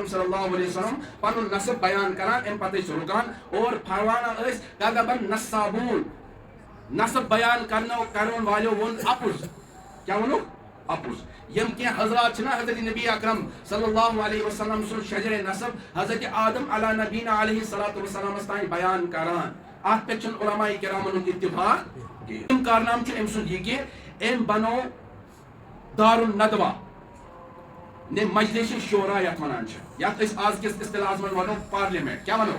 اکرم صلی اللہ علیہ وسلم پن نسب بیان کران ام پتہ رکان اور فرمانا کذبن نصابون نسب بیان کرن والو ون اپز کیا ونو اپز یم کی حضرات چھنا حضرت نبی اکرم صلی اللہ علیہ وسلم سن شجر نسب حضرت آدم علی نبینا علیہ الصلوۃ والسلام استان بیان کران ات پہ چھ علماء کرامن اتفاق ام کارنام چھ ام سن یہ کہ ام بنو دار الندوہ نے مجلس شورا یت ونان چھ یت اس آز کس اصطلاح من ونو پارلیمنٹ کیا ونو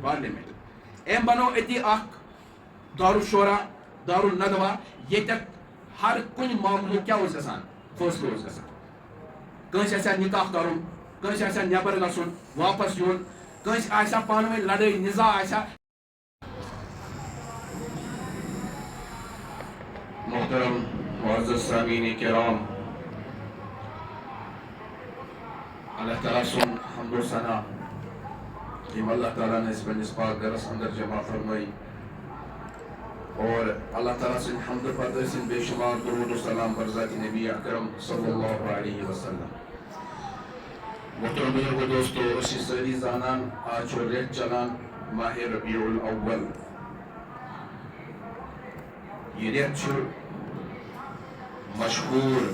پارلیمنٹ ام بنو اتی اخ دار الشورا دار الندوہ یہ ہر کن معاملہ کیا اس گسان فیصلہ اس گسان کنس آسیا نکاح کرن کنس آسیا نیبر گژھن واپس یون کنس آسیا پانہٕ ؤنۍ لڑٲے نزاع آسیا محترم معزز سامعین کرام اللہ تعالیٰ سن حمد و ثنا یم اللہ تعالیٰ نے اس پنس پاک گرس اندر جمع فرمائی اور اللہ تعالیٰ سن حمد پتہ سن بے شمار درود و سلام بر ذات نبی اکرم صلی اللہ علیہ وسلم محترم بزرگو دوستو اسی سری زانان آج و ریت چلان ماہ ربیع الاول یہ ریت چھو مشہور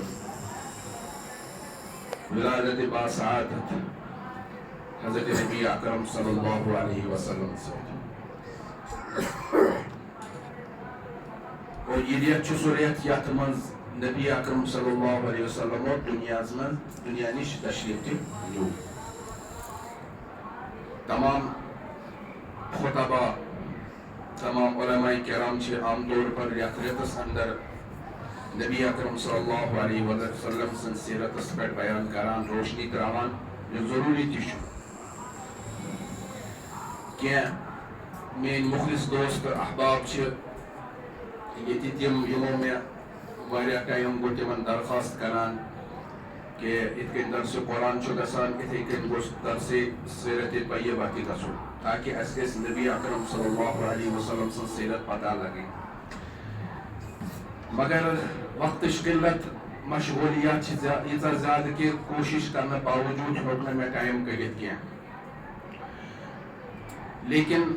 ولادت باسعادت حضرت نبی اکرم صلی اللہ علیہ وسلم سے اور یہ ریت چھو سو ریت یات منز نبی اکرم صلی اللہ علیہ وسلم اور دنیا نش تشریف تھی جو تمام خطبہ تمام علماء کرام چھے عام طور پر ریتس اندر نبی اکرم صلی اللہ علیہ وسلم سن سیرتس پر بیان کران روشنی تراوان یہ ضروری تھی چھو کہ مین مخلص دوست احباب چھے یہ تیم یمو میں واریہ ٹائم گو تمن درخواست کران کہ اتکن درس قرآن چھو گسان اتکن گو درس سیرت طیبہ کی گسو تاکہ اس نبی اکرم صلی اللہ علیہ وسلم سن سیرت پتہ لگے مگر وقت قلت مشغولیات اتنا زیادہ کہ کوشش کرنے باوجود ہٹنے میں ٹائم کڑت کیا لیکن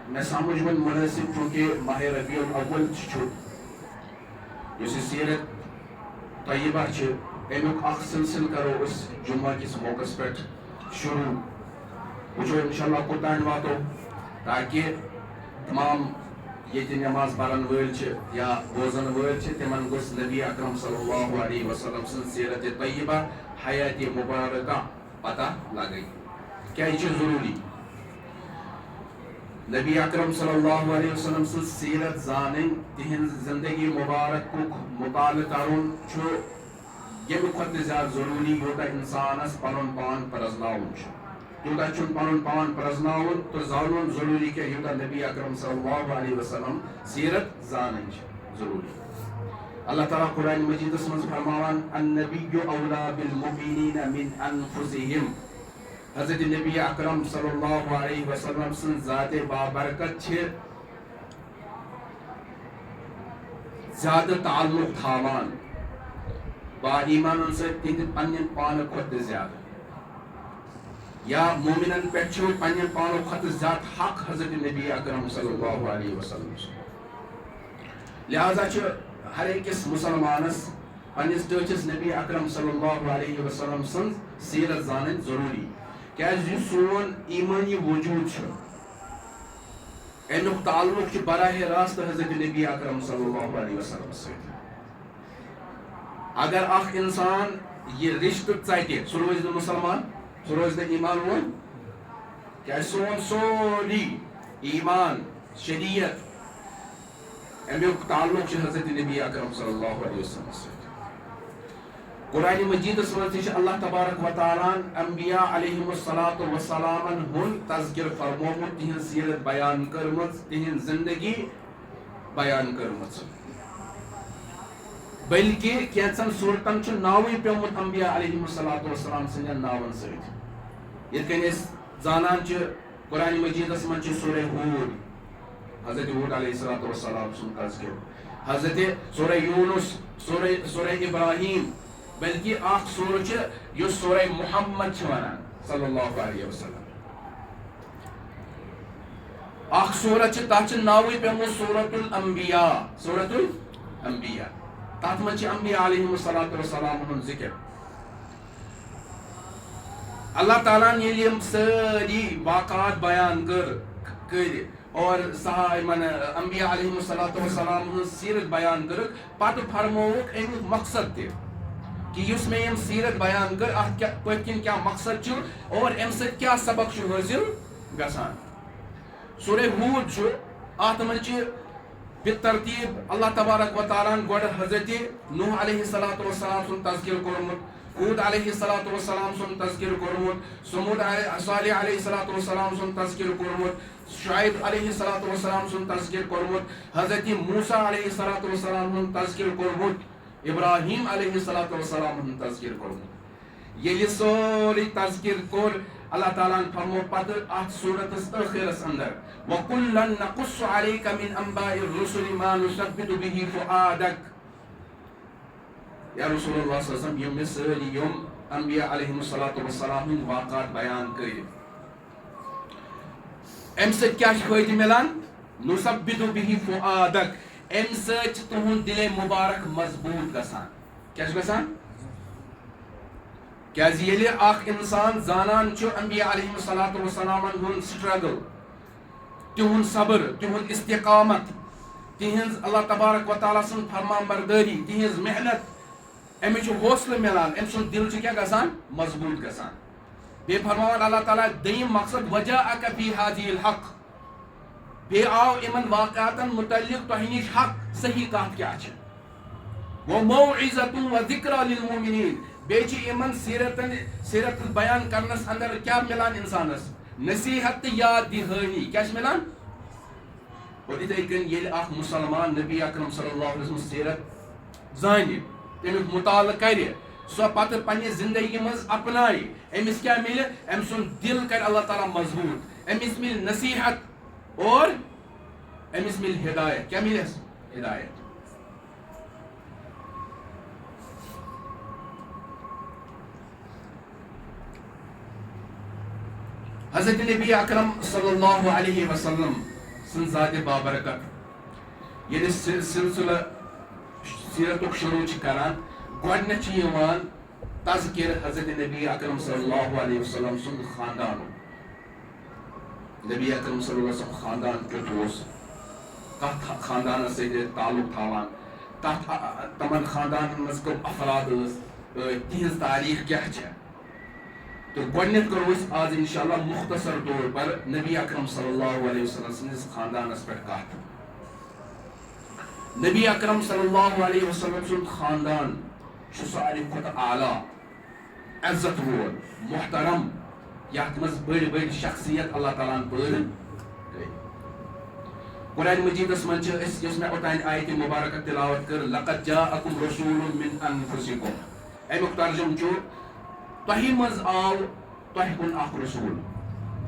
میں سمجھ من مناسب چونکہ ماہ ربیع الاول چھو اس سیرت طیبہ چھو امیک اخ سلسل کرو اس جمعہ کس موقع پر شروع وچو انشاءاللہ قرآن واتو تاکہ تمام یہ نماز پڑھن ول یا بوزن ول تمن گوس نبی اکرم صلی اللہ علیہ وسلم سن سیرت طیبہ حیات مبارکہ پتہ لگئی کیا یہ ضروری نبی اکرم صلی اللہ علیہ وسلم سن سیرت زانن تہن زندگی مبارک کو مطالعہ کرن چھو یہ کھت زیادہ ضروری ہوتا انسانس پنن پان پرزناون یوتا چون پنن پان پرزناون تو زانون ضروری کہ یوتا نبی اکرم صلی اللہ علیہ وسلم سیرت زانن ضروری اللہ تعالیٰ قرآن مجید اس میں فرماوان النبی اولا بالمؤمنین من انفسهم حضرت نبی اکرم صلی اللہ علیہ وسلم سن ذات بابرکت چھے زیادہ تعلق تھاوان با ایمان سے تین پنین پان خود زیادہ یا مومنن پہ چھو پنین پانو خود زیادہ حق حضرت نبی اکرم صلی اللہ علیہ وسلم لہذا چھو ہر ایک اس مسلمانس پنیس ٹوچس نبی اکرم صلی اللہ علیہ وسلم سن سیرت زانن ضروری کیا یہ سون ایمانی وجود چھو اینک تعلق چھو براہ راست حضرت نبی اکرم صلی اللہ علیہ وسلم سے اگر اخ انسان یہ رشتہ ژٹہِ سُہ روزِ نہٕ مسلمان سُہ روزِ نہٕ ایمان وول کیٛازِ سون سورُے ایمان شریعت امیُک تعلق چھُ حضرت نبی اکرم صلی اللہ علیہ وسلم سۭتۍ قرآن مجیدس منٛز تہِ چھُ اللہ تبارک و تعالیٰ انبیاء علیہم الصلاۃ والسلامن ہُنٛد تذکر فرمومُت تِہنٛز سیرت بیان کٔرمٕژ تِہنٛز زندگی بیان کٔرمٕژ بلکہ کینچن صورتن چھُ ناوٕے پیومُت انبیاء علیہم الصلاۃ والسلام سٕنٛدٮ۪ن ناون سۭتۍ یِتھ کٔنۍ أسۍ زانان چھِ قرآن مجیدس منٛز چھُ سورہ ہوٗد حضرت ہوٗد علیہ الصلاۃ والسلام سُنٛد تذکر حضرت سورہ یونس سورہ ابراہیم بلکہ اکھ سورہ چھُ یُس سورہ محمد چھِ ونان صلی اللہ علیہ وسلم. اخ سورت تات ناوی پیمو سورت الانبیاء. سورت الانبیاء تات من انبیاء علیہم الصلاۃ والسلام ہن ذکر. اللہ تعالیٰ نے یم ساری واقعات بیان کر اور انبیاء علیہم الصلاۃ والسلام ہن سیرت بیان کر پتہ فرموک امیک مقصد تہ کہ یس میں یم سیرت بیان کر ات پت کن کیا مقصد چھ اور ام سۭتۍ کیا سبق چھ حٲصِل گژھان. سورہ ہوٗد چھُ ات من چھ بالترتیب اللہ تبارک و تعالیٰ گۄڈٕ حضرت نوح علیہ الصلاۃ والسلام سُنٛد تذکر کوٚرمُت, ہود علیہ الصلاۃ والسلام سُنٛد تذکر کوٚرمُت, صالح علیہ الصلاۃ والسلام سُنٛد تذکر کوٚرمُت, شعیب علیہ الصلاۃ والسلام سُنٛد تذکر کوٚرمُت, حضرت موسیٰ علیہ الصلاۃ والسلام سُنٛد تذکر کوٚرمُت, ابراہیم علیہ الصلاۃ والسلام ہن تذکر کوٚرمُت. ییٚلہِ سورُے تذکر کوٚر اللہ تعالیٰ فرمو پتہ اتھ سورتس ٲخرس اندر وَكُلًّا نَقُصُّ عَلَيْكَ مِنْ أَنْبَاءِ الرُّسُلِ مَا نُثَبِّتُ بِهِ فُؤَادَكَ. یا رسول اللہ صلی اللہ علیہ وسلم یم سٲری یم انبیاء علیہم الصلاۃ والسلام ہند واقعات بیان کر ام سۭتۍ کیٛاہ چھُ فٲیدٕ مِلان؟ نُثَبِّتُ بِهِ فُؤَادَكَ. ام سۭتۍ چھُ تُہُنٛد دِلے مُبارک مضبوٗط گژھان. کیٛاہ چھُ گژھان؟ کیٛازِ ییٚلہِ اکھ انسان زانان چھُ انبیاء علیہم الصلاۃ والسلامن ہُنٛد سٹرگل, تِہُنٛد صبر, تِہُنٛد استقامت, تِہنٛز اللہ تبارک و تعالیٰ سٕنٛز فرمان بردٲری, تِہنٛز محنت, أمِس چھُ حوصلہٕ مِلان, أمۍ سُنٛد دِل چھُ کیٛاہ گژھان؟ مضبوٗط گژھان. بیٚیہِ فرماوان اللہ تعالیٰ دوٚیِم مقصد وَجَاءَكَ فِي هَذِهِ الْحَقِّ. بیٚیہِ آو یِمن واقعاتن مُتعلق تۄہہِ نِش حق, صحیح کتھ کیٛاہ چھِ. وَمَوعِظَةٌ وَذِكْرَىٰ لِلْمُؤْمِنِينَ. بیٚیہِ چھِ یِمن سیرت بیان کرنس اندر کیٛاہ مِلان انسانس؟ نصیحت تہٕ یاد دِہٲنی. کیٛاہ چھِ مِلان؟ اور یِتھَے کٔنۍ ییٚلہِ اکھ مُسلمان نبی اکرم صلی اللہ علیہ وسلم سیرت زانہِ, تمیُک مطالعہٕ کرِ, سۄ پتہٕ پننہِ زندگی منٛز اپنایہِ, أمِس کیٛاہ مِلہِ؟ أمۍ سُنٛد دِل کرِ اللہ تعالیٰ مضبوٗط, أمِس مِلہِ نصیحت اور أمِس مِلہِ ہدایت. کیٛاہ مِلٮ۪س؟ ہدایت. حضرت نبی اکرم صلی اللہ علیہ وسلم سن ذات بابرکت ییٚلہِ سلسلہٕ سیرتُک شروع چھِ کران, گۄڈنٮ۪تھ چھِ یِوان تذکر حضرت نبی اکرم صلی اللہ علیہ وسلم سُنٛد خاندانُک. نبی اکرم صلی اللہ علیہ وسلم خاندان کیُتھ اوس, کتھ خاندانس سۭتۍ تعلق تھاوان, تمن خاندانن منٛز کٕم افراد ٲسۍ, تِہنٛز تاریٖخ کیٛاہ چھےٚ. تو گۄڈنٮ۪تھ کرو أسۍ آز انشاءاللہ مختصر طور پر نبی اکرم صلی اللہ علیہ وسلم سٕنٛدِس خاندانس پٮ۪ٹھ کتھ. نبی اکرم صلی اللہ علیہ وسلم سُنٛد خاندان چھُ ساروی کھۄتہٕ اعلیٰ, عزت وول, محترم, یتھ منٛز بٔڑۍ بٔڑۍ شخصیت اللہ تعالیٰ ہن پٲدٕ گٔے. قرآن مجیدس منٛز چھِ أسۍ, یۄس مےٚ اوٚتانۍ آیتہِ مُبارکہ تِلاوت کٔر, لقد جاءکُم رسوٗلٌ مِن انفسکم. امیُک ترجُمہٕ چھُ تۄہہِ منٛز آو تۄہہِ کُن اکھ رسوٗل.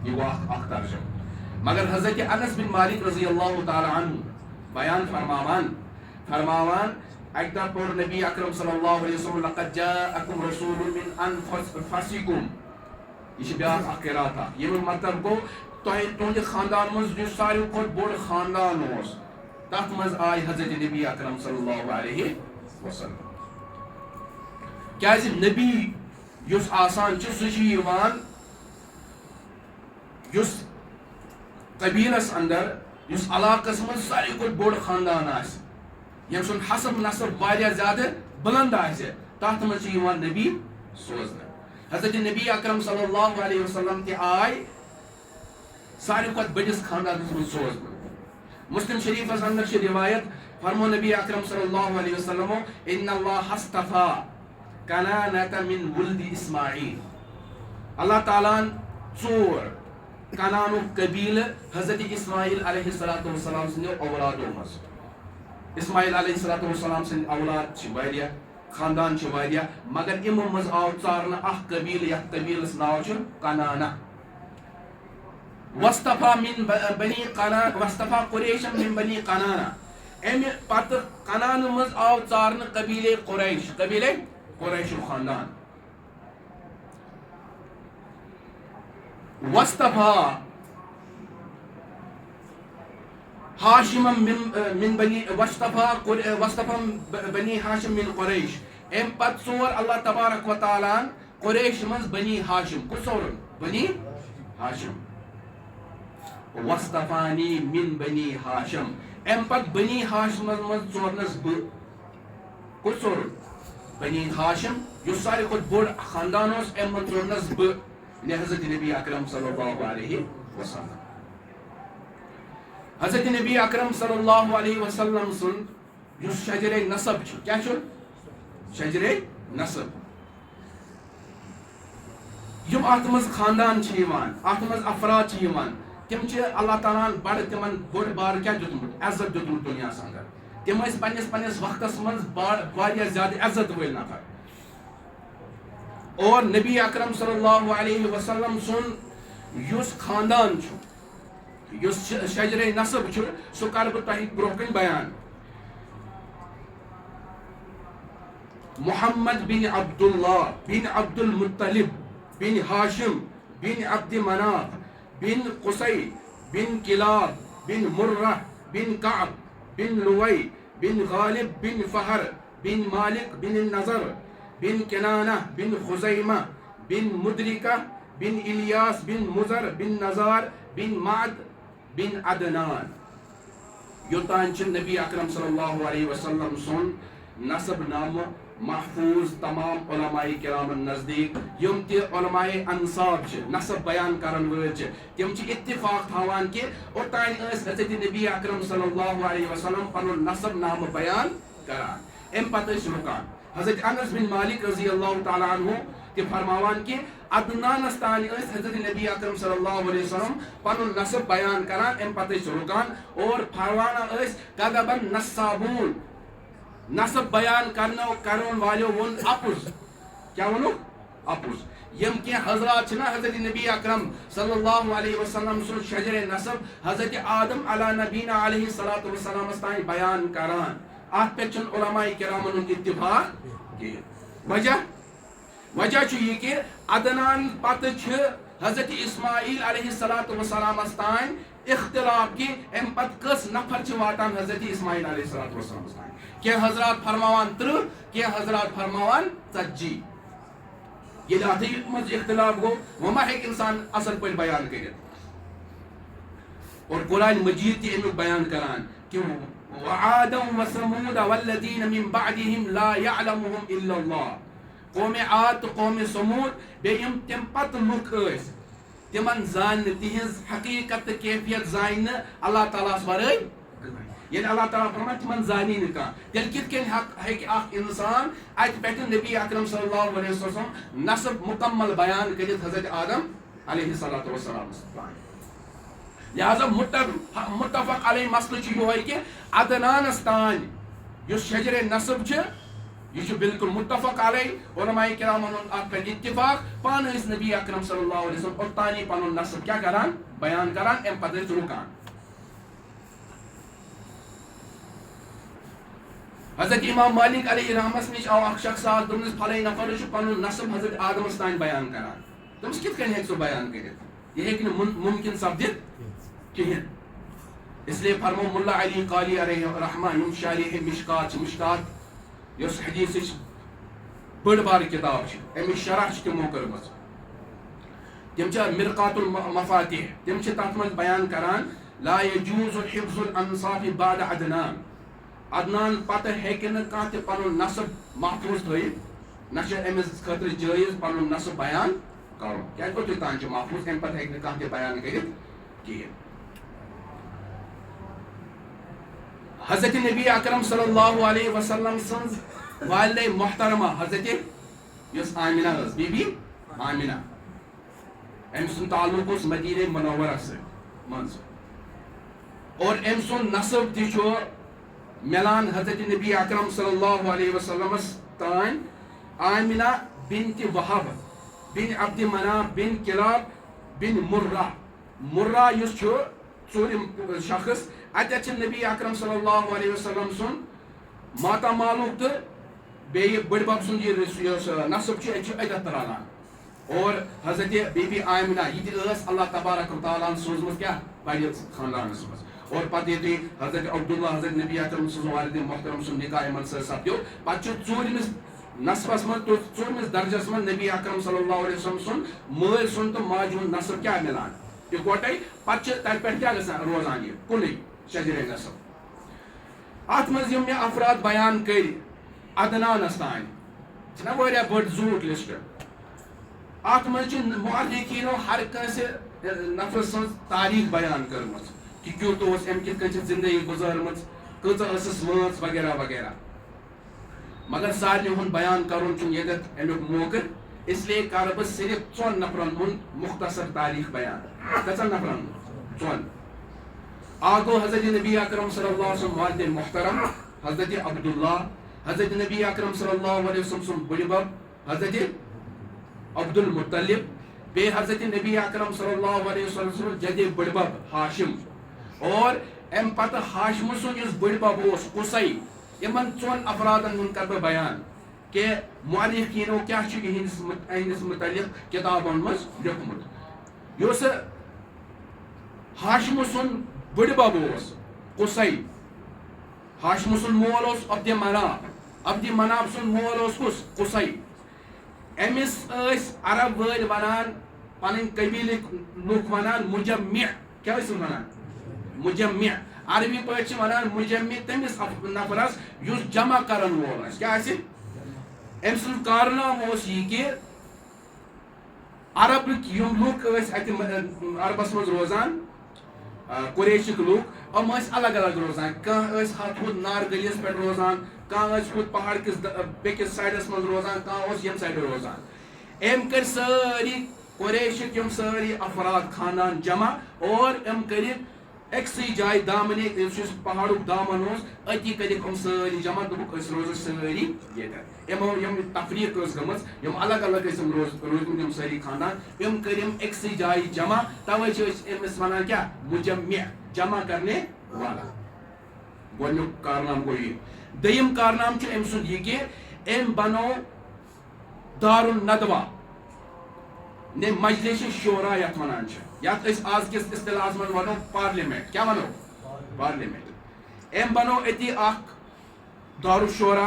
یہِ گوٚو اکھ ترجُمہٕ. مگر حضرت انس بن مالک رضی اللہ تعالیٰ عنہ بیان فرماوان اکہِ دۄہ پوٚر نبی اکرم صلی اللہ علیہ وسلم لقد جاءکُم رسوٗلٌ مِن انفسکم. یہ چھِ بیٛاکھ اکھ قرات اکھ, ییٚمیُک مطلب گوٚو تُہنٛدِ خاندان منٛز یُس ساروی کھۄتہٕ بوٚڑ خاندان اوس, تتھ منٛز آیہِ حضرت نبی اکرم صلی اللہ علیہ وسلم. کیٛازِ نبی یُس آسان چھُ سُہ چھُ یِوان یُس قبیٖلس اندر, یُس علاقس منٛز ساروی کھۄتہٕ بوٚڑ خاندان آسہِ, ییٚمہِ سُنٛد حسب نسب واریاہ زیادٕ بلند آسہِ, تتھ منٛز چھُ یِوان نبی سوزنہٕ. حضرت نبی اکرم صلی اللہ علیہ وسلم تہِ آے ساروی کھۄتہٕ بٔڑِس خاندانس منٛز سوزنہٕ. مسلم شریفس اندر چھِ روایت, فرمو نبی اکرم صلی اللہ علیہ وسلمو ان اللہ اصطفیٰ کنانۃ من ولد اسماعیل. اللہ تعالیٰ ہن ژور کنانُک قبیلہٕ حضرت اسماعیل علیہ الصلوۃ والسلام سٕنٛدیو اولادو منٛز. اسماعیل علیہ الصلوۃ والسلام سٕنٛدۍ اولاد چھِ واریاہ, خاندان چھِ واریاہ, مگر یِمو منٛز آو ژارنہٕ اکھ قبیٖلہٕ یتھ قبیٖلس ناو چھُ کنانہ. واصطفیٰ قریشن من بنی کنانہ. امہِ پتہٕ کنانہٕ منٛز آو ژارنہٕ قبیٖلے قریش, قبیٖلے قریشُک خاندان. واصطفى هاشم من بني واصطفى بني هاشم من قريش ام پت صور اللہ تبارک و تعالیٰ قریش من بنی ہاشم کس صورن بنی ہاشم واصطفانی من بنی ہاشم ام پت بنی ہاشم من ژورنس بہ کس صورن بنی ہاشم یس ساروی کھت بوڑ خاندان اس ام من ژورنس بہ حضرت نبی اکرم صلی اللہ علیہ وسلم حضرت نبی اکرم صلی اللہ علیہ وسلم سن یس شجر نسب کیا شجر نسب یم ات مز خاندان ات مز افراد تم اللہ تعالیٰ بڑ تمن بوڑ بار کیا دیتمت عزت دیتمت دنیا اندر تم پنس وقتس مز واریاہ زیادہ عزت ول نفر اور نبی اکرم صلی اللہ علیہ وسلم سن یس خاندان یس شجر نسب سہ کر بہ تہ برہ کن بیان محمد بن عبداللہ بن عبد المطلب بن ہاشم بن عبد مناف بن قصی بن کلاب بن مرہ بن کعب بن لوی بن غالب بن فہر بن مالک بن النضر بن کنانہ بن خزیمہ بن مدرکہ بن الیاس بن مزر بن نزار بن معد بن عدنان یوتان نبی اکرم صلی اللہ علیہ وسلم سن نسب نام محفوظ تمام علماء کرام نزدیک یم تی علماء انصاب نسب بیان کرن ول تم اتفاق تھاوان کہ اوتان حضرت نبی اکرم صلی اللہ علیہ وسلم پنن نسب نام بیان کران ام پتہ رکان حضرت انس بن مالک رضی اللہ تعالی عنہ تہ فرماوان کہ عدنانس تان حضرت نبی اکرم صلی اللہ علیہ وسلم پنن نسب بیان کران ام پتہ رکان اور فرمانا کذبن نصابون نسب بیان کرن والو ون اپز کیا ونو اپز یم کی حضرات چھنا حضرت نبی اکرم صلی اللہ علیہ وسلم سن شجر نسب حضرت آدم علی نبینا علیہ الصلوۃ والسلام استان بیان کران ات پہ چھ علماء کرامن اتفاق کی وجہ چھ یہ کہ عدنان پتہ چھ حضرت اسماعیل علیہ الصلوۃ والسلام استان اختلاف کی ام پت کس نفر چھ واتان حضرت اسماعیل علیہ الصلوۃ والسلام استان کہ حضرات فرماوان 30 کہ حضرات فرماوان 40 یہ اتھی مز اختلاف گو وما ہے انسان اصل پہ بیان کرت اور قرآن مجید تی امیک بیان کران کہ وعادا وثمود والذین من بعدهم لا يعلمهم الا اللہ قوم عاد قوم ثمود بیم تم پت لک اس تمن زان تہذ حقیقت کیفیت زان اللہ تعالیٰ ورائے یعنی اللہ تعالیٰ فرمان تمن زانی نکا تیل کت کن ہے کہ اخ انسان ات پہ نبی اکرم صلی اللہ علیہ وسلم نسب مکمل بیان کرت حضرت آدم علیہ الصلوۃ والسلام لہذا متفق علیہ مسئلہ یہ کہ عدنان استان یس شجر نسب یہ بالکل متفق علیہ علماء کرامن ات پہ اتفاق پان اس نبی اکرم صلی اللہ علیہ وسلم اور تانی پن نسب کیا کران بیان کران ام پتہ رکان حضرت امام مالک علیہ رحمت نش آو اخ شخص دمس پھلے نفر پن نسب حضرت آدم استان بیان کران تمس کت کن ہیک سو بیان کرت یہ ہیک ممکن سپدت کہین اس لیے فرمو ملا علی قالی علیہ رحمہ یم شارح مشکات یس حدیث بڑ بار کتاب امی شرح تمو کرمز تم مرقات المفاتیح تم تات من بیان کران لا يجوز حفظ الانصاف بعد عدنان عدنان پتہ ہیکہ کھانا تہ پن نسب محفوظ تھوت نہ امس خاطر جائز پن نسب بیان کرو کیا تان محفوظ ام پتہ ہیکہ کھانا تہ بیان کرت کہین حضرت نبی اکرم صلی اللہ علیہ وسلم سن والدہ محترمہ حضرت یس آمنہ بی بی آمنہ ام سن تعلق اس مدینہ منورہ سے منز اور ام سن نسب تہ ملان حضرت نبی اکرم صلی اللہ علیہ وسلم تان آمنہ بنت وہب بن عبد مناف بن کلاب بن مرہ یس ژورم شخص اتھ نبی اکرم صلی اللہ علیہ وسلم سن ماتامالک تو بیٚیہِ بٔڑۍ بب سُنٛد یہِ نسب چھُ اتھ ترٛاوان اور حضرت بی بی آمنہ یہ اللہ تبارک و تعالیٰ سوزمت کیا بڑی خاندانس مز اور پتہ یہ حضرت عبداللہ حضرت نبی اکرم سن والد محترم سن نکاح منصر سپدو پتہ ژوٗرمِس نصبس من تو ژوٗرمِس درجس من نبی اکرم صلی اللہ علیہ وسلم سن مٲلۍ سن تو ماجہِ ہُنٛد نصب کیا ملان اکوٹے پتہ تتہ پٮ۪ٹھ کیا گژھان روزان یہ کُنُے شجرے نصب ات منٛز یِم مےٚ افراد بیان کٔرۍ عدنانس تانۍ چھنا واریاہ بٔڑ زیوٗٹھ لسٹ ات منٛز چھِ مؤرخیٖنو ہر کٲنٛسہِ نفرٕ سٕنٛز تاریٖخ بیان کٔرمٕژ کہ کیُتھ اوس أمۍ کِتھ کٔنۍ چھِ زندگی گُزٲرمٕژ کۭژاہ ٲسٕس وٲنٛس وغیرہ وغیرہ مگر سارنٕے ہُنٛد بیان کرُن چھُنہٕ ییٚتٮ۪تھ امیُک موقعہٕ اس لیے کرٕ بہٕ صرف 4 نفرن ہُنٛد مختصر تاریٖخ بیان کٔژن نفرن 4 اکھ گوٚو حضرت نبی اکرم صلی اللہ علیہ وسلم والد محترم حضرت عبداللہ حضرت نبی اکرم صلی اللہ علیہ وسلم سُنٛد بٕڈِ بب حضرت عبد المطلب بے حضرت نبی اکرم صلی اللہ علیہ وسلم سُنٛد جدِ بٕڈِ بب ہاشم اور ام پتہ ہاشم سن یس بڑ بب اس قصی یمن 4 افرادن ہند کر بیان کہ مؤرخینو کیا چھ متعلق کتابن مز لکھمت یس ہاشم سن بڑ بب اس قصی ہاشم سن مول اس عبد مناف سن مول اس کس قصی امس عرب ول ونان پن قبیلک لوک ونان مجمع کیا ونان مجمع عربی پٲٹھۍ ونان مجمع تمس نفرس یس جمع کرن وول کیا أمۍ سُنٛد کارنامہٕ اوس یہِ کہِ عربٕکۍ یِم لُکھ ٲسۍ اَتہِ عربس منٛز روزان قُریشٕکۍ لُکھ یِم ٲسۍ الگ الگ روزان کانٛہہ ٲسۍ ہُتھ نارگٔلیَس پٮ۪ٹھ روزان کانٛہہ ٲسۍ ہُتھ پہاڑ کِس بیٚکِس سایڈس منٛز روزان کانٛہہ اوس ییٚمہِ سایڈٕ روزان أمۍ کٔرۍ سٲری قُریشٕکۍ یِم سٲری افراد خاندان جمع اور أمۍ کٔرِکھ أکسٕے جایہِ دامنہِ یُس پہاڑُک دامن اوس أتی کٔرِکھ یِم سٲری جمع دوٚپُکھ أسۍ روزو سٲری ییٚتٮ۪ن یِمو یِم تفریٖق ٲس گٔمٕژ یِم الگ الگ ٲسۍ یِم روٗدمٕتۍ یِم سٲری خاندان یِم کٔرۍ یِم أکسٕے جایہِ جمع تَوَے چھِ أسۍ أمِس وَنان کیٛاہ مُجمع جمع کرنے والا گۄڈنیُک کارنامہٕ گوٚو یہِ دوٚیِم کارنامہٕ چھُ أمۍ سُنٛد یہِ کہِ أمۍ بنوو دارالندوا نے مجلس شورا یتھ ونان چھِ یتھ أسۍ آز کِس اصطلاحس منٛز ونو پارلِمیٚنٹ کیٛاہ ونو پارلِمیٚنٹ أمۍ بنوو أتی اکھ دارالشورا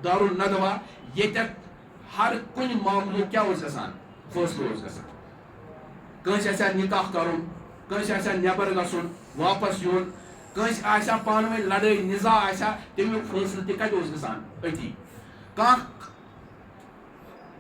دارالندوا ییٚتٮ۪تھ ہر کُنہِ معاملُک کیٛاہ اوس گژھان فٲصلہٕ اوس گژھان کٲنٛسہِ آسہِ ہا نکاح کرُن کٲنٛسہِ آسہِ ہا نٮ۪بر گژھُن واپس یُن کٲنٛسہِ آسہِ ہا پانہٕ ؤنۍ لڑٲے نِزا آسہِ ہا تمیُک فٲصلہٕ تہِ کتہِ اوس گژھان أتی کانٛہہ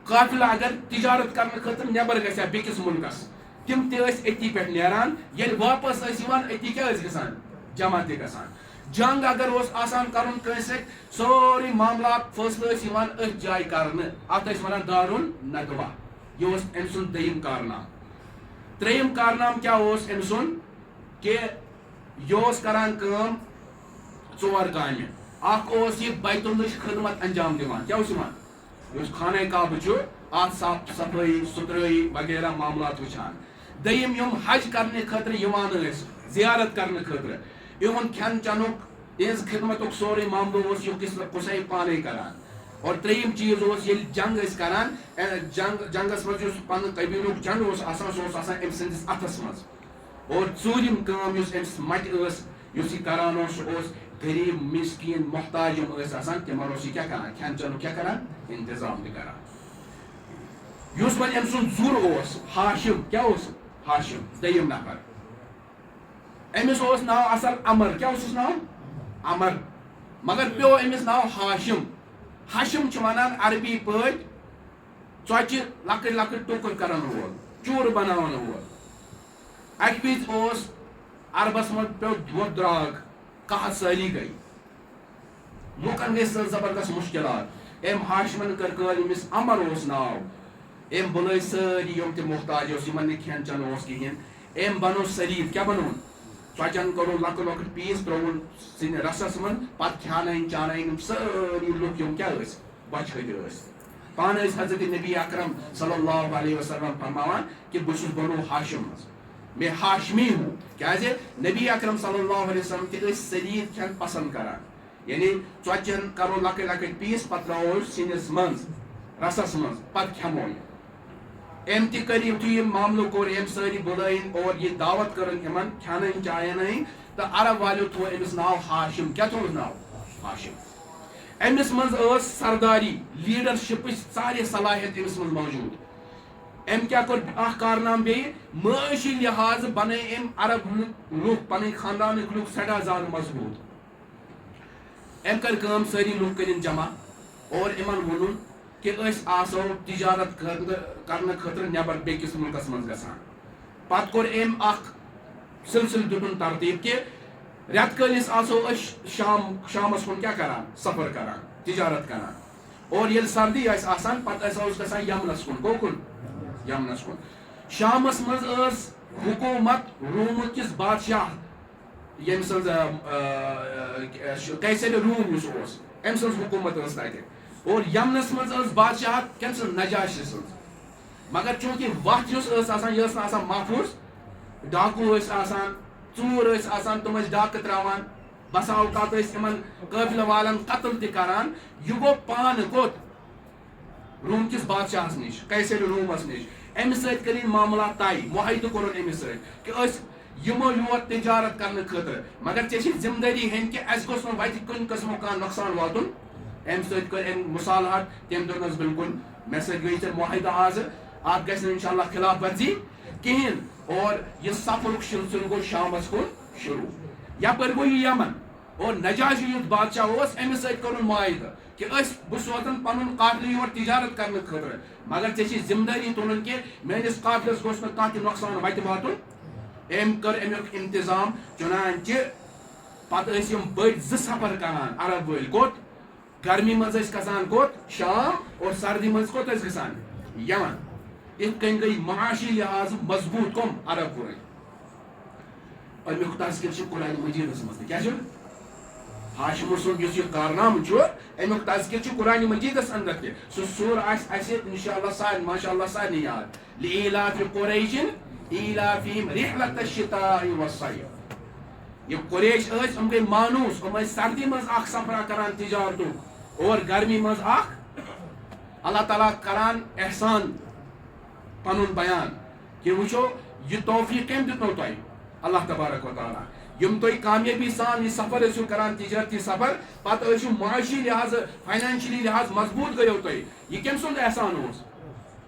قافلہ اگر تجارت کرنے خاطر نٮ۪بر گژھِ ہا بیٚکِس مُلکس تِم تہِ ٲسۍ أتی پٮ۪ٹھ نیران ییٚلہِ واپس ٲسۍ یِوان أتی کیٛاہ ٲسۍ گژھان جمع تہِ گژھان جنگ اگر اوس آسان کرُن کٲنٛسہِ سۭتۍ سورُے معاملات فٲصلہٕ ٲسۍ یِوان أتھۍ جایہِ کرنہٕ اتھ ٲسۍ ونان دارالندوا یہِ اوس أمۍ سُنٛد دوٚیِم کارنامہٕ ترٛیٚیِم کارنامہٕ کیٛاہ اوس أمۍ سُنٛد کہِ یہِ اوس کران کٲم 4 کامہِ اکھ اوس یہِ بیت اللٕچ خدمت انجام دِوان کیٛاہ اوس یِوان یُس خانہ کعبہ چھُ اتھ صاف صفٲیی سُتھرٲیی وغیرہ معاملات وٕچھان دوٚیِم یِم حج کرنہٕ خٲطرٕ یِوان ٲسۍ زیارت کرنہٕ خٲطرٕ یِہُنٛد کھٮ۪ن چٮ۪نُک یِہنٛز خدمتُک سورُے معاملہٕ اوس یہِ قُصے پانے کران اور ترٛیٚیِم چیٖز اوس ییٚلہِ جنگ ٲسۍ کران جنگس منٛز یُس پنُن قبیٖلُک جنگ اوس آسان سُہ اوس آسان أمۍ سٕنٛدِس اتھس منٛز اور ژوٗرِم کٲم یُس أمِس مٹہِ ٲس یُس یہِ کران اوس سُہ اوس غریٖب مسکیٖن محتاج یِم ٲسۍ آسان تِمن اوس یہِ کیٛاہ کران کھٮ۪ن چٮ۪نُک کیٛاہ کران انتظام تہِ کران یُس وۄنۍ أمۍ سُنٛد زُر اوس ہاشم کیٛاہ اوس ہاشم دوٚیِم نفر أمِس اوس ناو اصل امر کیٛاہ اوسُس ناو امر مگر پیوٚو أمِس ناو ہاشم ہشم چھِ ونان عربی پٲٹھۍ ژۄچہِ لۄکٕٹۍ لۄکٕٹۍ ٹُکُر کرن وول چوٗرٕ بناون وول اکہِ وِزِ اوس عربس منٛز پیوٚو دۄد درٛاگ قحط سٲلی گٔے لُکن گٔے سخ زبردست مُشکِلات أمۍ ہاشمن کٔر کٲم ییٚمِس امر اوس ناو أمۍ بُلٲے سٲری یِم تہِ محتاج اوس یِمن نہٕ کھٮ۪ن چٮ۪ن اوس کِہینۍ أمۍ بنوو سریٖد کیٛاہ بنووُن ژۄچن کوٚرُن لۄکٕٹۍ لۄکٕٹۍ پیٖس ترٛووُن سِنہِ رسس منٛز پتہٕ کھیٛانٲیِن چانٲیِن یِم سٲری لُکھ یِم کیٛاہ ٲسۍ بۄچھِ ہٕتۍ ٲسۍ پانہٕ ٲسۍ حضرت نبی اکرم صلی اللہ علیہ وسلم فرماوان کہ بہٕ چھُس بنوو ہاشم منٛز میں ہاشمی ہوں کیٛازِ نبی اکرم صلی اللہ علیہ وسلم تہِ ٲسۍ سریٖد کھٮ۪ن پسنٛد کران یعنی ژۄچن کرو لۄکٕٹۍ لۄکٕٹۍ پیٖس پتہٕ ترٛاوو سِنِس منٛز رسس منٛز پتہٕ کھٮ۪مو یہِ ام تہ کر یہ معاملہ کور ام ساری بلائن اور یہ دعوت کرن امن کھانا چاین تو عرب والو تھو امس ناو ہاشم. کیا تھو ناو؟ ہاشم. امس مز سرداری لیڈرشپ سارے صلاحیت امس مز موجود. ام کیا کر اخ کارنام بی معاشی لحاظ بنے ام عرب لوگ پن خاندان لوگ سٹھا زیادہ مضبوط. ام کر کام ساری لوگ کرن جمع اور امن ون کہ آسو تجارت کرنے خاطر نبر بیکس ملکس من گسان. پت کور ام اخ سلسل دن ترتیب کہ رت کلس آسو شامس کن کیا کران سفر کران تجارت کران. اور یل سردی آسان پتہ گسان یمنس کن کوکن یمنس کن. شامس مز حکومت روم کس بادشاہ یم سن قیصر روم اس ام سن حکومت تتہ. اور یمنس مز بادشاہ کم سن نجاشی سن. مگر چونکہ وقت یہ محفوظ ڈاکو ژور تم ڈاکہ تراوان بسا اوقات قافلہ والن قتل تہ کران. یہ گو پان کوت روم کس بادشاہ نش قیصر رومس نش. امس ست کر معاملات طے معاہدہ کور امس ست کہ یمو یور تجارت کرنے خاطر مگر ے ذمہ داری ہن کہ اس گوس وتہ کن قسم کان نقصان واتن. ام ست کر ام مصالحات تم دس بالکل مے ست گئی معاہدہ آز ات گھس انشاءاللہ خلاف ورزی کہین. اور یہ سفر سلسلہ گو شامس کن شروع. یپر گو یہ یمن اور نجاشی یت بادشاہ امس ست کر معاہدہ کہ بہ سوزن پن قافلہ یور تجارت کرنے خاطر مگر ے ذمہ داری تلن کہ میس قافلس گوس کھانا تہ نقصان وتہ واتن. ام کر امیک انتظام چنانچہ پتہ بڑ سفر کران عرب ول کوت گرمی مز کھسان کوت شام اور سردی مز کوت گسان یمن. ات کن گئی معاشی لحاظ مضبوط کم عرب ول. امیک تذکر قرآن مجیدس مز کیا ہاشم سن اس کارنام امیک تذکر قرآن مجیدس اندر تہ سہ سور انشاءاللہ سارے ماشاء اللہ سارے یاد. لإلاف قریش ایلافہم رحلۃ الشتاء والصیف. یہ قریش ام گئی مانوس ام سردی مز اخ سفرا کران تجارت اور گرمی مز اخ. اللہ تعالیٰ کران احسان پن بیان کہ وچو یہ توفیق کم دتنو تہ اللہ تبارک و تعالیٰ. یم تھی کامیابی سان یہ سفر کران تجارتی سفر پتہ معاشی لحاظ فائنانشلی لحاظ مضبوط گیو تھی. یہ کم سند احسان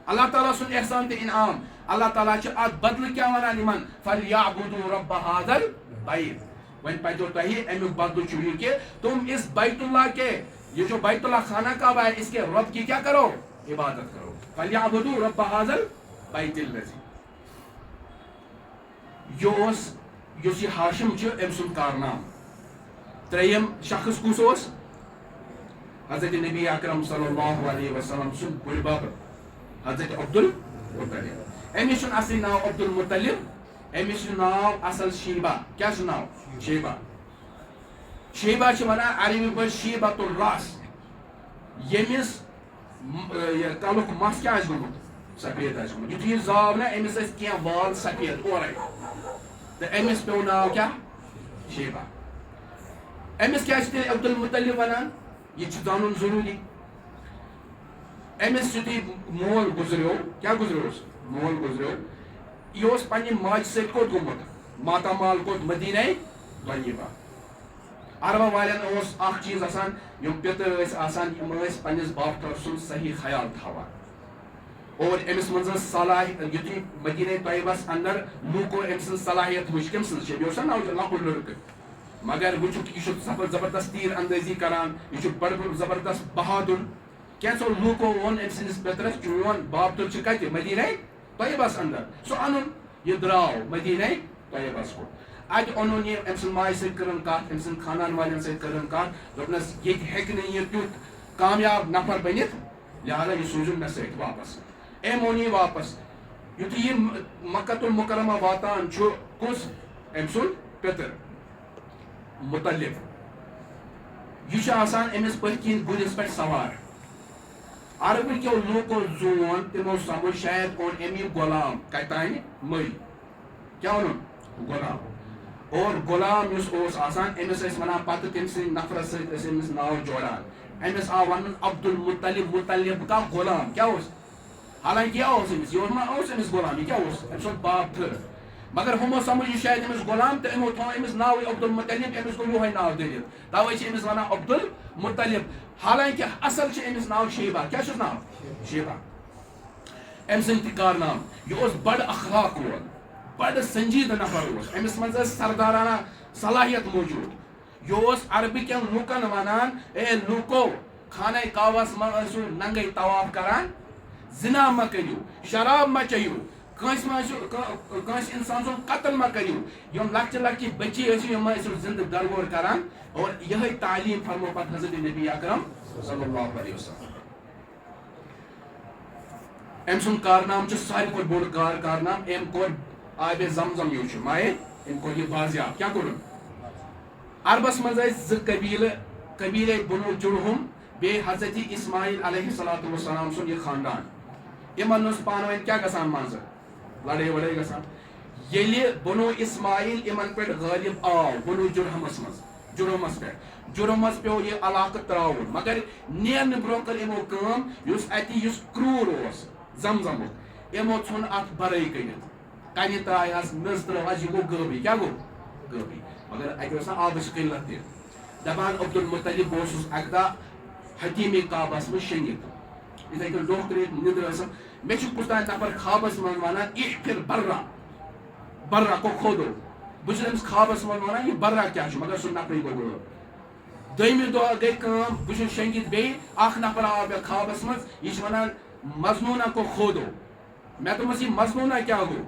اللہ تعالیٰ سن احسان تہ انعام. اللہ تعالیٰ ات بدل کیا ونان یمن فلیعبدوا رب هذا البیت. ون پزو تہ امیک بدل یہ کہ تم اس بیت اللہ کے یہ جو بیت اللہ خانہ کعبہ ہے اس کے رب کی کیا کرو عبادت کرو. فلیعبدوا رب هذا البیت الذی. یہ ہاشم ام سن کارنام. تریم شخص کس حضرت نبی اکرم صلی اللہ علیہ وسلم سن بڑ بب حضرت عبدالمطلب. امس اصلی ناو عبدالمطلب. امس ناو اصل شیبہ. کیا ناو؟ شیبہ. شیبہ ونان عربی پہ شیبۃ الراس. یمس کلک مس کیا گومت سفید گومت. یتھ یہ زاو نا امس کی وال سفید اورے تو امس پو ناو کیا شیبہ. امس کیا عبدالمطلب ونان یہ زان ضروری. امس یتھ مول گزریو کیا گزریو مول گزریو یہ پنہ ماجہ ست کوت گومت ماتامال کوت مدینہ طیبہ. عربہ والن اخ چیز آسان یم پتر آسان یم پنس باپتر سن صحیح خیال تھاوان. اور امس من صلاحیت یتھ مدینہ طیبس اندر لوکو ام سن صلاحیت وچ کم سن شبی نو لکٹ لڑکہ مگر وچ یہ زبردست تیر اندازی کران. یہ بڑ زبردست بہادر. کینسو لوکو ون ام سندس پترس چون باپتر کتہ مدینہ طیبس اندر. سو ان یہ دراو مدینہ طیبس کو. ات اون یہ ام سن ماج ست کرن کت ام سن خاندان والن ست کرن کت دپنس یہ ہیکہ یہ تیت کامیاب نفر بنت لہذا یہ سوزن مے ست واپس. ام اون یہ واپس. یتھ یہ مکۃ المکرمہ واتان کس ام سن پتر مطلب. یہ امس پتھ کن گلس پہ سوار. عربکیو لوکو زون تمو سمجھ شاید اون امی غلام کتان مل. کیا ون غلام. اور غلام اس آسان امس ونان پتہ تم سی نفرس ست امس ناو جوڑان. امس آو ون عبدالمطلب. مطلب کا غلام کیا حالانکہ کیا اس ما اس غلام یہ کیا اس باپ تھر مگر ہمو سمجھ یہ شاید امس غلام تو امو تھو امس ناو عبد المطلب امس کو یہ ناو دلیل توے چھ امس ونان عبد المطلب حالانکہ اصل چھ امس ناو شیبہ کیا چھ ناو شیبہ ام سن کارنام یہ بڑ اخلاق وول بڑ سنجیدہ نفر امس مز سردارانہ صلاحیت موجود یہ عربکین لوکن ونان اے لوکو خانہ کعبس مز ننگے طواف کران زنا ما کریو شراب ما چیو کنس انسان سن قتل ما کریو یم لکچ لکچ بچی یم زندہ درگور کران اور یہ تعلیم فرمو پت حضرت نبی اکرم صلی اللہ علیہ وسلم ام سن کارنام چھ ساری کو بوڑ کارنام ام کو آب زمزم یوچ مائے ام کو یہ بازیاب کیا کرن عربس مز ز قبیلہ بنو جرہم بے حضرت اسماعیل علیہ السلام سن یہ خاندان یمن پانوین کیا گسان منظر لڑے وڑے گسان یلی بنو اسماعیل یمن پہ غالب آو بنو جرہمس مز جرہمس پہ جرہمس پیو یہ علاقہ تراؤن مگر نین برو کر امو کام یس اتی یس کرور اس زمزم امو ژھن ات برائی کٔرِتھ کنہِ ترایہس نٔژ ترٲوہس یہ گو غٲبی کیا گو غٲبی مگر اتہِ اوس نہ آبٕچ قلت تہِ دپان عبد المطلب اوسُس اکہِ دۄہ حتیٖمِ کعبس منٛز شٔنگِتھ اتھے کن دۄہ ترٛیٚیہِ نِندٕر ٲسم مےٚ چھُ کُستام نفر خوابس منٛز ونان احفر برا برا کو کھودو بہٕ چھُس أمِس خوابس منٛز ونان یہِ برا کیٛاہ چھُ مگر سُہ نفرٕے گوٚو غٲب دوٚیمہِ دۄہ گٔے کٲم بہٕ چھُس شٔنگِتھ بیٚیہِ اکھ نفر آو مےٚ خوابس منٛز یہِ چھُ ونان مضنوٗنا کو کھودو مےٚ دوٚپمس یہِ مضنوٗنا کیٛاہ گوٚو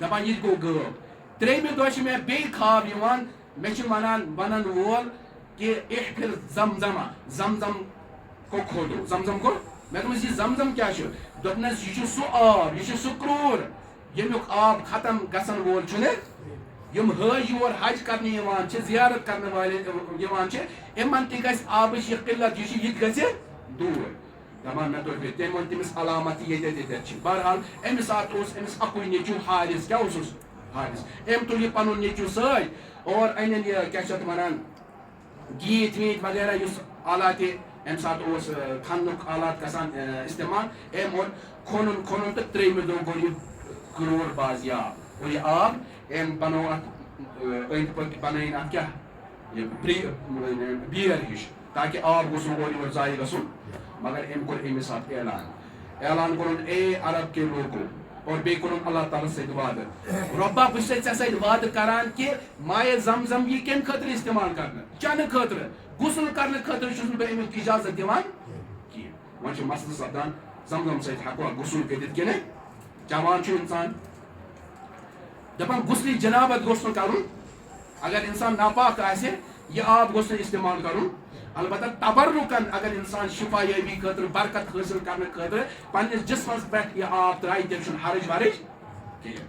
دپان یہِ تہِ گوٚو غٲب ترٛیٚیمہِ دۄہ چھُ مےٚ بیٚیہِ خواب یِوان مےٚ چھُ ونان وول کہ احفر زمزما زمزم کو کھودو زمزم کو مےٚ دوٚپمس یہِ زمزم کیٛاہ چھُ دوٚپنس یہِ چھُ سُہ آب یہِ چھُ سُہ کرٛوٗر ییٚمیُک آب ختم گژھن وول چھُنہٕ یم حٲج یور حج کرنہِ یِوان چھِ زیارت کرنہٕ والٮ۪ن یِوان چھِ یِمن تہِ گژھِ آبٕچ یہِ قلت یہِ چھِ یہِ تہِ گژھِ دوٗر دپان مےٚ دوٚپ تٔمۍ ووٚن تٔمِس علامت ییٚتٮ۪تھ ییٚتٮ۪تھ چھِ بہرحال امہِ ساتہٕ اوس أمِس اکُے نیٚچوٗ حارث کیٛاہ اوسُس حارث أمۍ تُل یہِ پنُن نیٚچوٗ سۭتۍ اور أنِن یہِ کیٛاہ چھِ اتھ ونان گیٖت ویٖت وغیرہ یُس آلاتہِ امہِ ساتہٕ اوس کھننُک آلات گژھان استعمال أمۍ اوٚن کھوٚنُن تہٕ ترٛیٚیمہِ دۄہ گوٚو یہِ کرٛور بازیاب اور یہِ آب أمۍ بنوو اتھ أنٛدۍ پٔکۍ بنٲیِن اتھ کیٛاہ یہِ بیٖر ہِش تاکہِ آب گوٚژھ نہٕ اورٕ یورٕ ضایہِ گژھُن مگر أمۍ کوٚر أمِس ساتہٕ اعلان کوٚرُن اے عرب کے لوگو اور بیٚیہِ کوٚرُن اللہ تعالیٰ سۭتۍ وعدٕ رۄبا بہٕ چھُسے ژےٚ سۭتۍ وعدٕ کران کہِ مایہِ زمزم یہِ کمہِ خٲطرٕ استعمال کرنہٕ چنہٕ خٲطرٕ غسل کرنہٕ خٲطرٕ چھُس نہٕ بہٕ امیُک اجازت دِوان کینٛہہ وۄنۍ چھُ مسلہٕ سپدان زمزم سۭتۍ ہٮ۪کوا غسل کٔرِتھ کِنہٕ چٮ۪وان چھُ انسان دپان غسلِ جنابت گوٚژھ نہٕ کرُن اگر انسان ناپاک آسہِ یہِ آب گوٚژھ نہٕ استعمال کرُن البتہ تبرکن اگر انسان شفا یابی خٲطرٕ برکت حٲصِل کرنہٕ خٲطرٕ پننِس جسمس پٮ۪ٹھ یہِ آب ترایہِ تیٚلہِ چھُنہٕ حرج ورج کینٛہہ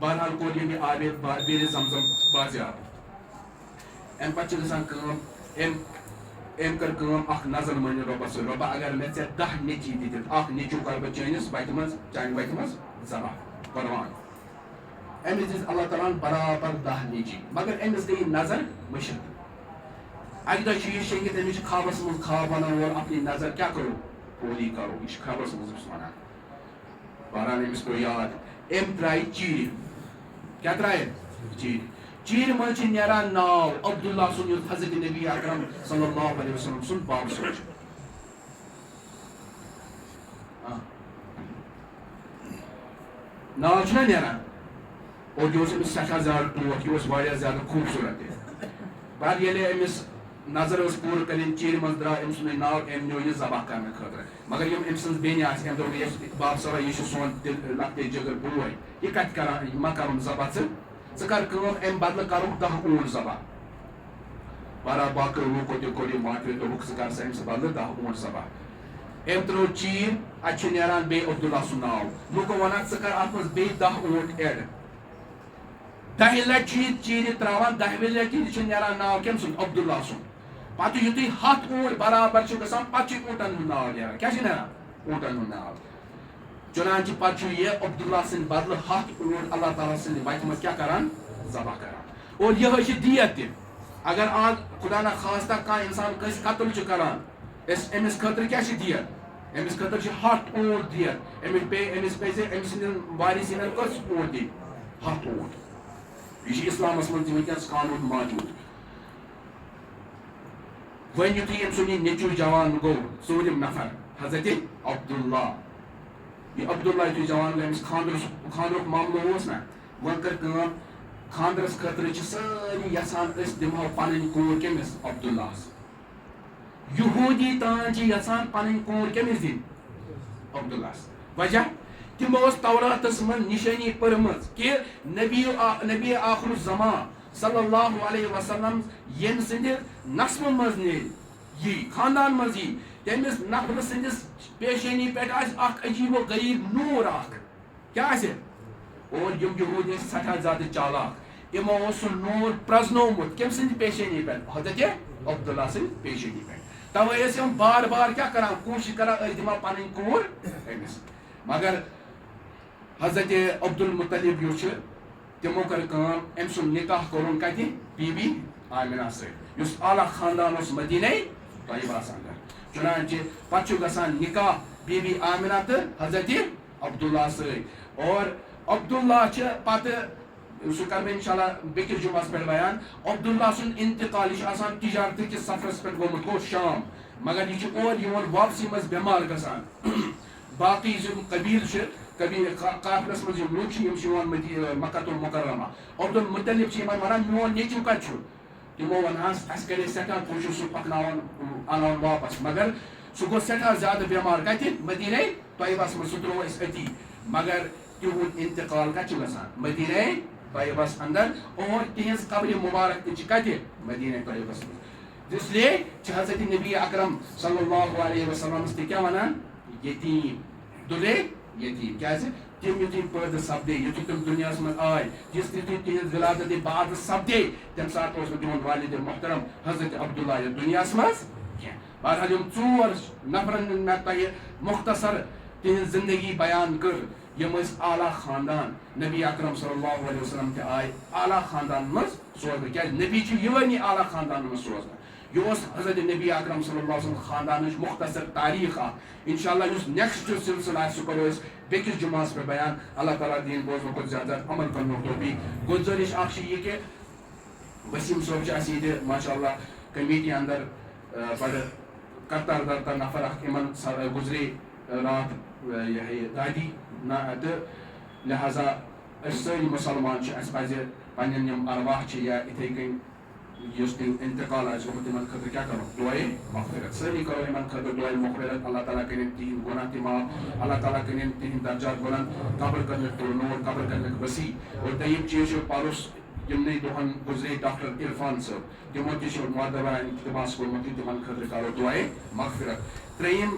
بہرحال کوٚر ییٚمہِ آبِ بیٖرِ زمزم بازیاب امہِ پتہٕ چھِ گژھان کٲم أمۍ کٔر کٲم اکھ نظر مٲنِو رۄبس سۭتۍ رۄبا اگر مےٚ ژےٚ 10 نیٚچی دِتِتھ اکھ نیٚچوٗ کرٕ بہٕ چٲنِس وتہِ منٛز چانہِ وتہِ منٛز ذبح قۄربان أمِس دِژ اللہ تعالیٰ ہن برابر 10 نیٚچی مگر أمِس گٔے نظر مٔشِد اکہِ دۄہ چھُ یہِ شٔنگِتھ أمِس چھُ خوابس منٛز خواب ونان وول اپنی نظر کیٛاہ کرو پولی کرو یہِ چھُ خوابس منٛز أمِس ونان بہرحال أمِس پیوٚو یاد أمۍ ترایہِ چیٖرِ کیٛاہ ترایہِ چیٖرِ منٛز چھِ نیران ناو عبداللہ سُنٛد یُس حضرت نبی اکرم صلی اللہ علیہ وسلم سُنٛد بابہٕ سُنٛد چھُ ناو چھُنہ نیران اور یہِ اوس أمِس سٮ۪ٹھاہ زیادٕ ٹوٹھ یہِ اوس واریاہ زیادٕ خوٗبصوٗرت تہِ پتہٕ ییٚلہِ أمِس نظر ٲس پوٗرٕ کَرٕنۍ چیٖرِ منٛز درٛاو أمۍ سُنٛدُے ناو أمۍ نیوٗ یہِ ذبح کرنہٕ خٲطرٕ مگر یِم أمۍ سٕنٛز بیٚنہِ آسہِ أمۍ دوٚپ یہِ باب صٲبا یہِ چھُ سون لۄکٹے جگر بوے یہِ کتہِ کران یہِ ما کرُن ذبح ژٕ کر کٲم امہِ بدلہٕ کرُکھ 10 اوٗنٹ ذبح بہرحال باقٕے لوٗکو تہِ کوٚر یہِ ماٹویٹ دوٚپُکھ ژٕ کر سا أمِس بدلہٕ 10 اوٗنٹ ذبح أمۍ ترٛوو چیٖر اتہِ چھُ نیران بیٚیہِ عبداللہ سُنٛد ناو لوٗکو ونان ژٕ کر اتھ منٛز بیٚیہِ 10 اوٗنٹ ایڈ 10 لٹہِ چھُ یہِ چیٖرِ تراوان 10وِ لٹہِ چھُ نیران ناو کٔمۍ سُنٛد عبداللہ سُنٛد پتہٕ یُتھُے 100 اوٗنٹ برابر چھُ گژھان پتہٕ چھُ اوٗنٹن ہُنٛد ناو نیران کیٛاہ چھُ نیران اوٗنٹن ہُنٛد ناو چُنانچہِ پتہٕ چھُ یہِ عبداللہ سٕنٛدِ بدلہٕ 100 اوٗنٹ اللہ تعالیٰ سٕنٛدِ وتہِ منٛز کیٛاہ کران ذبح کران اور یِہوے چھِ دیت تہِ اگر آز خدا نہ خاستہ کانٛہہ انسان کٲنٛسہِ قتل چھُ کران أسۍ أمِس خٲطرٕ کیٛاہ چھِ دیت أمس خطر ہتھ اونٹ دِتھ أمس پزِ أمۍ سٕنٛدٮ۪ن وارثیٖنن کٔژ اونٹ دِنۍ 100 اونٹ یہ اسلامس من ونکس قانون موجود ون یتھے أمۍ سُنٛد نیٚچو جوان گو ژوٗرِم نفر حضرت عبداللہ یہ عبداللہ یتھے جوان گو أمس خاندرُک معاملہٕ اوس نا وۄنۍ کٔر کٲم خاندرس خٲطرٕ چھِ سٲری یژھان أسۍ دِمہو پنٕنۍ کوٗر کٔمِس عبداللہس یہوٗدی تان چھِ یژھان پنٕنۍ کوٗر کٔمِس دِنۍ عبداللہس وجہ تمو ٲس توراتس منٛز نشٲنی پٔرمٕژ کہِ نبی آخر الزمان صلی اللہ علیہ وسلم ییٚمہِ سٕنٛدِ نسبہٕ منٛز نیرِ یی خاندان منٛز یی تٔمِس نفرٕ سٕنٛدِس پیشٲنی پٮ۪ٹھ آسہِ اکھ عجیٖب و غریٖب نوٗر اکھ کیٛاہ آسہِ اور یِم یہوٗدی ٲسۍ سٮ۪ٹھاہ زیادٕ چالاک یِمو اوس سُہ نوٗر پرٛزنومُت کٔمۍ سٕنٛدِ پیشٲنی پٮ۪ٹھ حضرت عبداللہ سٕنٛدِ پیشٲنی پٮ۪ٹھ توے ٲسۍ یِم بار بار کیٛاہ کران کوٗشِش کران أسۍ دِمو پنٕنۍ کوٗر أمِس مگر حضرت عبدالمطلب یُس چھُ تِمو کٔر کٲم أمۍ سُنٛد نکاح کوٚرُن کتہِ بی بی آمنہ سۭتۍ یُس اعلیٰ خاندان اوس مدیٖنہ طیبہس انٛدر چُنانچہ پتہٕ چھُ گژھان نکاح بی بی آمنہ تہٕ حضرت عبداللہ سۭتۍ اور عبداللہ چھِ پتہٕ سُہ کرٕ بہٕ انشاءاللہ بیٚکِس جُمعس پٮ۪ٹھ بیان عبداللہ سُنٛد انتقال یہِ چھُ آسان تجارتہٕ کِس سفرس پٮ۪ٹھ گوٚمُت گوٚو شام مگر یہِ چھُ اور یِوان واپسی منٛز بٮ۪مار گژھان باقٕے یِم قبیٖل چھِ قافلس منٛز یِم لُکھ چھِ یِم چھِ یِوان مکۃ المکرمہ عبدالمطلب چھِ یِمن ونان میون نیٚچوٗ کتہِ چھُ تِمو ونہس اسہِ کرے سٮ۪ٹھاہ کوٗشِش سُہ پکناوان اناوان واپس مگر سُہ گوٚو سٮ۪ٹھاہ زیادٕ بٮ۪مار کتہِ مدیٖنہ طیبہس منٛز سُہ ترٛوو أسۍ أتی مگر تِہُنٛد انتقال کتہِ چھُ گژھان مدیٖنہ طیبہس انٛدر اور تِہنٛز قبرِ مُبارک تہِ چھِ کتہِ مدیٖنہ طیبہس منٛز اس لیے چھِ حضرت نبی اکرم صلی اللہ علیہ وسلمس تہِ کیٛاہ ونان یتیٖم دُلے یتیٖم کیٛازِ تِم یُتھُے پٲدٕ سپدے یُتھُے تِم دُنیاہس منٛز آے یُتھُے تِہنٛز ولادت بعد سپدے تمہِ ساتہٕ اوس نہٕ تِہُنٛد والد محترم حضرت عبداللہ یتھ دُنیاہس منٛز کینٛہہ بہرحال یِم ژور نفرن ہُنٛد مےٚ تۄہہِ مختصر تِہنٛز زندگی بیان کٔر یِم ٲسۍ اعلیٰ خاندان نبی اکرم صلی اللہ علیہ وسلم تہِ آے اعلیٰ خاندان منٛز سوزنہٕ کیٛازِ نبی چھُ یِوٲنی اعلیٰ خاندان منٛز سوزنہٕ یہ اوس حضرت نبی اکرم صلی اللہ علیہ وسلم خاندانٕچ مختصر تاریخ اکھ انشاءاللہ یُس نیکسٹ سلسلہٕ آسہِ سُہ کرو أسۍ بیٚکِس جُمعس پٮ۪ٹھ بیان اللہ تعالیٰ دِیِن بوزنہٕ کھۄتہٕ زیادٕ زیادٕ عمل کرنُک توفیٖق گُزٲرِش اکھ چھِ یہِ کہِ وسیٖم صٲب چھِ اَسہِ ییٚتہِ ماشاء اللہ کمیٹی اندر بڑٕ کرتار درتار نفر اکھ یِمن گُزرے راتھ یہِ دادی تہٕ لہٰذا أسۍ سٲری مُسلمان چھِ اَسہِ پزِ پنٕنٮ۪ن یِم ارواح چھِ یا یِتھٕے کٔنۍ یُس تہِ انتقال آسہِ گوٚمُت تِمن خٲطرٕ کیٛاہ کرو دُعاے مغفرت سٲری کرو یِمن خٲطرٕ دُعاے مغفرت اللہ تعالیٰ کٔرِنۍ تِہنٛدۍ گۄناہ تہِ معاف اللہ تعالیٰ کٔرِنۍ تِہنٛدۍ درجات بُلنٛد قبر کرنٕکۍ تُل نوٗر قبر کرنٕکۍ وسیع اور دوٚیِم چیٖز چھُ پرُس یِمنٕے دۄہن گُزرے ڈاکٹر عرفان صٲب تِمو تہِ چھُ مودبانہِ اِقتباس کوٚرمُت کہِ تِمن خٲطرٕ کرو دُعاے مغفرت ترٛیٚیِم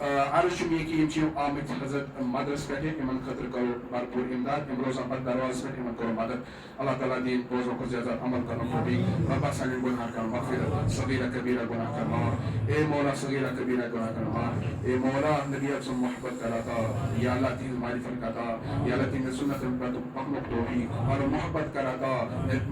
عرض چھُم یہِ کہِ یِم چھِ آمٕتۍ حضرت مدرس پٮ۪ٹھ یِمن خٲطرٕ کرو بھرپوٗر امداد یِم روزان پتہٕ دروازس پٮ۪ٹھ یِمن کرو مدد اللہ تعالیٰ دِیِن بوزنہٕ کھۄتہٕ زیادٕ زیادٕ عمل کرنُک توفیٖق رۄبا سانٮ۪ن گۄناہ کر مغفرت صغیرہ کبیرہ گۄناہ کر معاف اے مولا صغیرہ کبیرہ گۄناہ کر معاف اے مولا نبی اکرم محبت کر عطا یا اللہ تِہنٛز معرفت عطا یا اللہ تِہنٛدِ سُنتن پٮ۪ٹھ پکنُک توفیٖق پنُن محبت کر عطا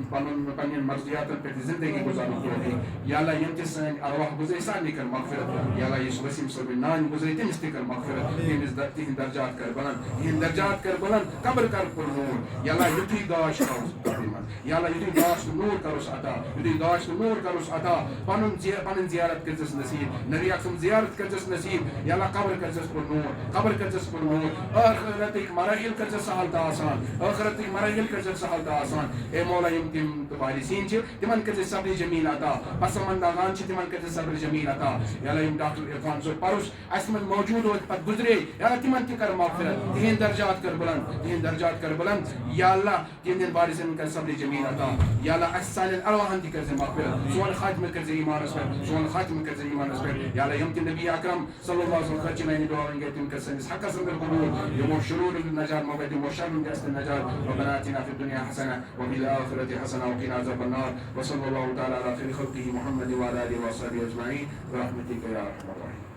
پنٕنٮ۪ن مرضیاتن پٮ۪ٹھ زندگی گُزارنُک توفیٖق یا اللہ یِم تہِ سٲنۍ ارواح گُزرے سارنٕے کر مغفرت یا اللہ یُس وسیٖم صٲبٕنۍ نانۍ گُزرے تٔمِس تہِ کر مغفرت تِہنٛدۍ درجات کر بلند تِہنٛدۍ درجات کر بلند قبر کر پر نوٗر یا اللہ یُتھُے گاش تھاوُس قبرِ منٛز یا اللہ یُتھُے گاش تہٕ نوٗر کروس عطا یُتھُے گاش تہٕ نوٗر کروس عطا پنٕنۍ زیارت کٔرزٮ۪س نصیٖب نبی اکرم زیارت کٔرزٮ۪س نصیٖب یا اللہ قبر کٔرزٮ۪س پر نوٗر قبر کٔرزٮ۪س پر نوٗر ٲخرتٕکۍ مراحل کٔرزٮ۪س سہل تہٕ آسان ٲخرتٕکۍ مراحل کٔرزٮ۪س سہل تہٕ آسان اے مولا یِم تِم تہٕ وارثیٖن چھِ تِمن کٔرزٮ۪س صبرِ جمیٖل عطا پسماندگان چھِ تِمن کٔرزٮ۪س صبرِ جمیٖل عطا یا اللہ یِم ڈاکٹر عرفان صٲب پرُس اَسہِ منٛز موجوٗد اوس پتہٕ گُزرے یا اللہ تِمن تہِ کر مغفرت تِہنٛدۍ درجات کر بلند تِہنٛدۍ درجات کر بلند یا اللہ تِہنٛدٮ۪ن وارثن کر صبرِ جمیٖل عطا یا اللہ اَسہِ سانٮ۪ن ارواحن تہِ کٔرزِ مغفرت سون خاتمہٕ کٔرزِ ایٖمانس پٮ۪ٹھ سون خاتمہٕ کٔرزِ ایٖمانس پٮ۪ٹھ یا اللہ یِم تہِ نبی اکرم صلی اللہ علیہ وسلم خٲطرٕ میانہِ دعا وۄنۍ گٔے تِم کر سٲنِس حقس انٛدر قبوٗل یِمو شروٗر نجات مگر یِمو شرن گژھِ نہٕ نجات ربنا آتنا فی الدنیا حسنة وفی الآخرة حسنة وقنا عذاب النار وصلی اللہ تعالیٰ علی خیر خلقہ محمد وعلی آلہ وصحبہ اجمعین برحمتک یا ارحم الراحمین.